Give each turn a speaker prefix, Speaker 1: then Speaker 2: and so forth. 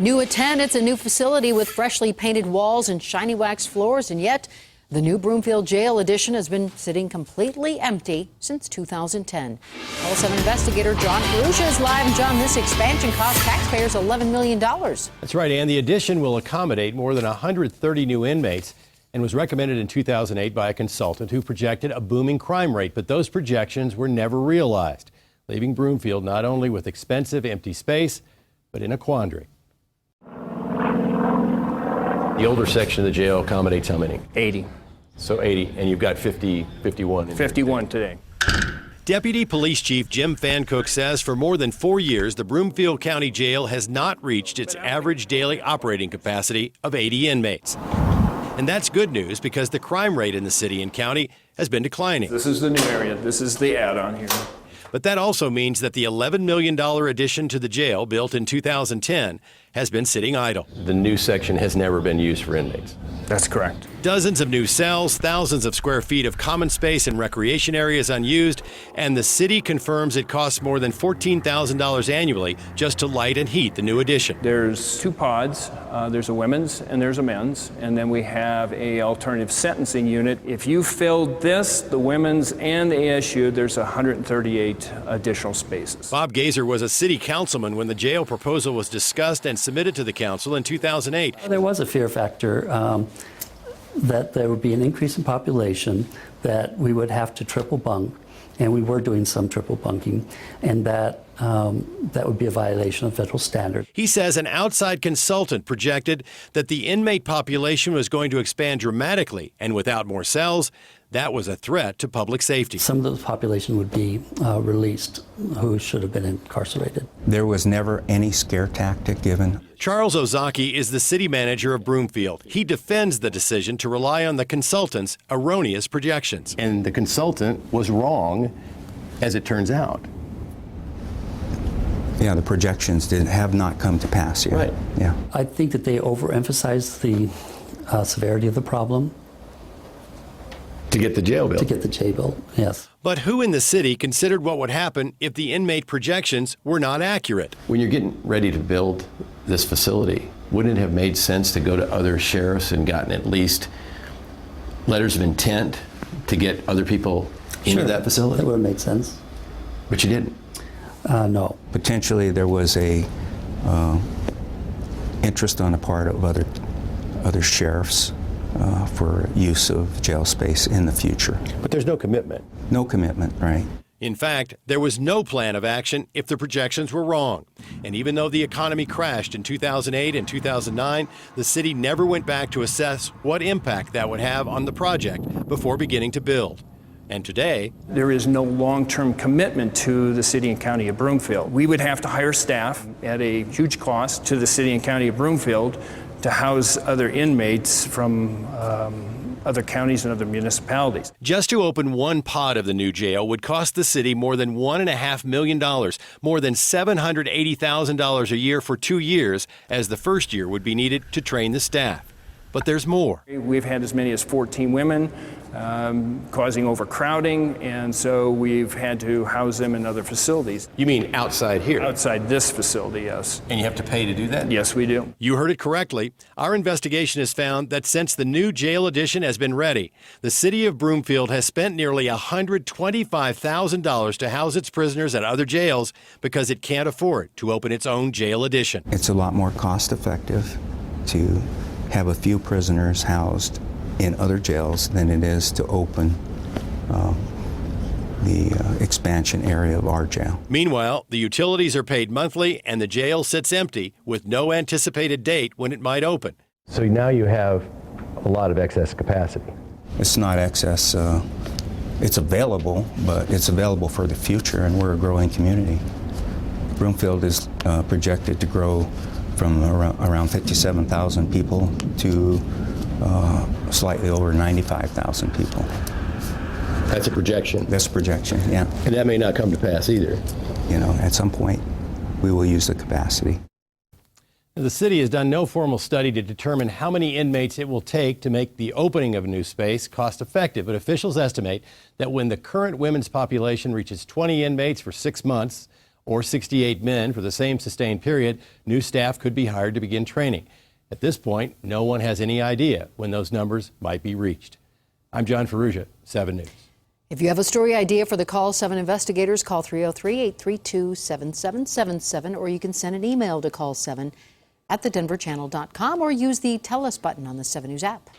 Speaker 1: New at 10, it's a new facility with freshly painted walls and shiny wax floors, and yet the new Broomfield jail addition has been sitting completely empty since 2010. CALL7 investigator John Ferrugia is live. And John, this expansion cost taxpayers $11 million.
Speaker 2: That's right, and the addition will accommodate more than 130 new inmates and was recommended in 2008 by a consultant who projected a booming crime rate. But those projections were never realized, leaving Broomfield not only with expensive empty space, but in a quandary. The older section of the jail accommodates how many?
Speaker 3: 80.
Speaker 2: So 80, and you've got 51.
Speaker 3: 51 today.
Speaker 2: Deputy Police Chief Jim Fancook says for more than 4 years, the Broomfield County Jail has not reached its average daily operating capacity of 80 inmates. And that's good news because the crime rate in the city and county has been declining.
Speaker 3: This is the new area. This is the add-on here.
Speaker 2: But that also means that the $11 million addition to the jail, built in 2010, has been sitting idle. The new section has never been used for inmates.
Speaker 3: That's correct.
Speaker 2: Dozens of new cells, thousands of square feet of common space and recreation areas unused, and the city confirms it costs more than $14,000 annually just to light and heat the new addition.
Speaker 3: There's two pods. There's a women's and there's a men's, and then we have a alternative sentencing unit. If you filled this, the women's and the ASU, there's 138 additional spaces.
Speaker 2: Bob Gazer was a city councilman when the jail proposal was discussed and submitted to the council in 2008.
Speaker 4: There was a fear factor that there would be an increase in population, that we would have to triple bunk, and we were doing some triple bunking, and that would be a violation of federal standard.
Speaker 2: He says an outside consultant projected that the inmate population was going to expand dramatically, and without more cells, that was a threat to public safety.
Speaker 4: Some of the population would be released who should have been incarcerated.
Speaker 5: There was never any scare tactic given.
Speaker 2: Charles Ozaki is the city manager of Broomfield. He defends the decision to rely on the consultant's erroneous projections. And the consultant was wrong, as it turns out.
Speaker 5: Yeah, the projections have not come to pass yet.
Speaker 2: Right.
Speaker 5: Yeah.
Speaker 4: I think that they overemphasized the severity of the problem.
Speaker 2: To get the jail built.
Speaker 4: To get the jail built, yes.
Speaker 2: But who in the city considered what would happen if the inmate projections were not accurate?
Speaker 6: When you're getting ready to build this facility, wouldn't it have made sense to go to other sheriffs and gotten at least letters of intent to get other people into that facility?
Speaker 4: That would have made sense.
Speaker 6: But you didn't?
Speaker 4: No.
Speaker 5: Potentially there was a interest on the part of other sheriffs for use of jail space in the future.
Speaker 2: But there's no commitment.
Speaker 5: No commitment, right.
Speaker 2: In fact, there was no plan of action if the projections were wrong. And even though the economy crashed in 2008 and 2009, the city never went back to assess what impact that would have on the project before beginning to build. And today,
Speaker 3: there is no long-term commitment to the city and county of Broomfield. We would have to hire staff at a huge cost to the city and county of Broomfield to house other inmates from other counties and other municipalities.
Speaker 2: Just to open one pod of the new jail would cost the city more than $1.5 million, more than $780,000 a year for 2 years, as the first year would be needed to train the staff. But there's more.
Speaker 3: We've had as many as 14 women, causing overcrowding, and so we've had to house them in other facilities.
Speaker 2: You mean outside here?
Speaker 3: Outside this facility, yes.
Speaker 2: And you have to pay to do that?
Speaker 3: Yes, we do.
Speaker 2: You heard it correctly. Our investigation has found that since the new jail addition has been ready, the city of Broomfield has spent nearly $125,000 to house its prisoners at other jails because it can't afford to open its own jail addition.
Speaker 5: It's a lot more cost effective to have a few prisoners housed in other jails than it is to open the expansion area of our jail.
Speaker 2: Meanwhile, the utilities are paid monthly and the jail sits empty with no anticipated date when it might open. So now you have a lot of excess capacity.
Speaker 5: It's not excess. It's available, but it's available for the future, and we're a growing community. Broomfield is projected to grow from around 57,000 people to slightly over 95,000 people.
Speaker 6: That's a projection.
Speaker 5: That's a projection, yeah.
Speaker 6: And that may not come to pass either.
Speaker 5: You know, at some point, we will use the capacity.
Speaker 2: The city has done no formal study to determine how many inmates it will take to make the opening of a new space cost effective, but officials estimate that when the current women's population reaches 20 inmates for 6 months, or 68 men for the same sustained period, new staff could be hired to begin training. At this point, no one has any idea when those numbers might be reached. I'm John Ferrugia, 7 News.
Speaker 1: If you have a story idea for the Call 7 investigators, call 303-832-7777, or you can send an email to call7@thedenverchannel.com or use the Tell Us button on the 7 News app.